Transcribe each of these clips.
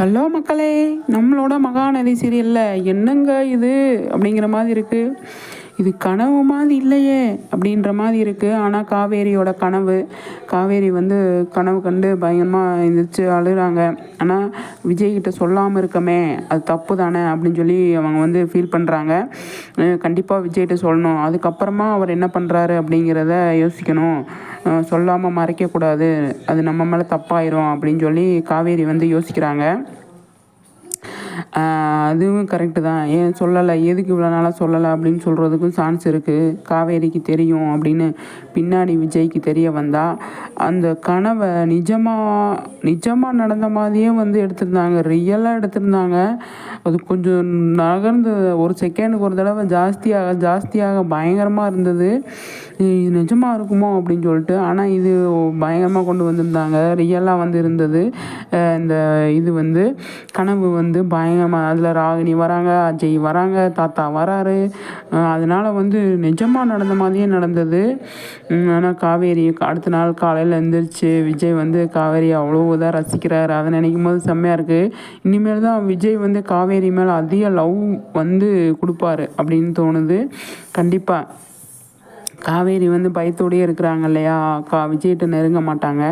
Hello மக்களே, நம்மளோட மகாநதி சீரியலில் என்னங்க இது அப்படிங்கிற மாதிரி இருக்குது. இது கனவு மாதிரி இல்லையே அப்படின்ற மாதிரி இருக்குது. ஆனால் காவேரியோட கனவு. காவேரி வந்து கனவு கண்டு பயங்கரமாக எழுந்திரிச்சு அழுகிறாங்க. ஆனால் விஜய்கிட்ட சொல்லாமல் இருக்கமே, அது தப்பு தானே அப்படின்னு சொல்லி அவங்க வந்து ஃபீல் பண்ணுறாங்க. கண்டிப்பாக விஜய்கிட்ட சொல்லணும். அதுக்கப்புறமா அவர் என்ன பண்ணுறாரு அப்படிங்கிறத யோசிக்கணும். சொல்லாமல் மறைக்கக்கூடாது, அது நம்ம மேலே தப்பாயிரும் அப்படின்னு சொல்லி காவேரி வந்து யோசிக்கிறாங்க. அதுவும் கரெக்டு தான். ஏன் சொல்லலை, எதுக்கு இவ்வளோ நாளாக சொல்லலை அப்படின்னு சொல்கிறதுக்கும் சான்ஸ் இருக்குது. காவேரிக்கு தெரியும் அப்படின்னு பின்னாடி விஜய்க்கு தெரிய வந்தால் அந்த கனவை நிஜமாக நடந்த மாதிரியே வந்து எடுத்திருந்தாங்க, ரியலாக எடுத்திருந்தாங்க. அது கொஞ்சம் நகர்ந்து ஒரு செகண்டுக்கு ஒரு தடவை ஜாஸ்தியாக பயங்கரமாக இருந்தது. நிஜமாக இருக்குமோ அப்படின்னு சொல்லிட்டு. ஆனால் இது பயங்கரமாக கொண்டு வந்திருந்தாங்க, ரியலாக வந்து இருந்தது. இந்த இது வந்து கனவு வந்து பயங்கரமாக, அதில் ராகினி வராங்க, அஜய் வராங்க, தாத்தா வராரு. அதனால் வந்து நிஜமாக நடந்த மாதிரியே நடந்தது. ஆனால் காவேரி அடுத்த நாள் காலையில் எழுந்திரிச்சு விஜய் வந்து காவேரி அவ்வளோ இதாக ரசிக்கிறாரு. அதை நினைக்கும் போது செம்மையாக இருக்குது. இனிமேல் தான் விஜய் வந்து காவேரி மேலே அதிக லவ் வந்து கொடுப்பாரு அப்படின்னு தோணுது. கண்டிப்பாக காவேரி வந்து பயத்தோடையே இருக்கிறாங்க இல்லையா, விஜய்கிட்ட நெருங்க மாட்டாங்க.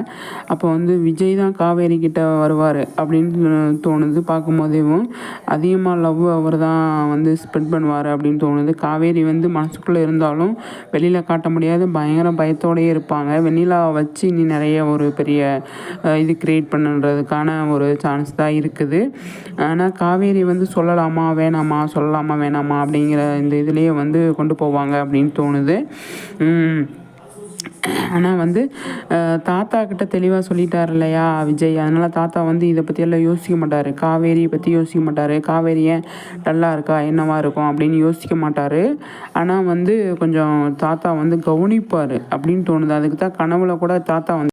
அப்போ வந்து விஜய் தான் காவேரி கிட்ட வருவார் அப்படின்னு தோணுது. பார்க்கும்போதேவும் அதிகமாக லவ் அவர் தான் வந்து ஸ்ப்ரெட் பண்ணுவார் அப்படின்னு தோணுது. காவேரி வந்து மனசுக்குள்ளே இருந்தாலும் வெளியில் காட்ட முடியாது, பயங்கர பயத்தோடையே இருப்பாங்க. வெண்ணிலாவை வச்சு இனி நிறைய ஒரு பெரிய இது க்ரியேட் பண்ணுறதுக்கான ஒரு சான்ஸ் தான் இருக்குது. ஆனால் காவேரி வந்து சொல்லலாமா வேணாமா, சொல்லலாமா வேணாமா அப்படிங்கிற இந்த இதுலேயே வந்து கொண்டு போவாங்க அப்படின்னு தோணுது. ஆனால் வந்து தாத்தா கிட்ட தெளிவாக சொல்லிட்டார் இல்லையா விஜய், அதனால் தாத்தா வந்து இதை பற்றியெல்லாம் யோசிக்க மாட்டார். காவேரியை பற்றி யோசிக்க மாட்டார். காவேரி ஏன் டல்லாக இருக்கா, என்னவா இருக்கும் அப்படின்னு யோசிக்க மாட்டார். ஆனால் வந்து கொஞ்சம் தாத்தா வந்து கவனிப்பார் அப்படின்னு தோணுது. அதுக்கு தான் கனவுல கூட தாத்தா வந்து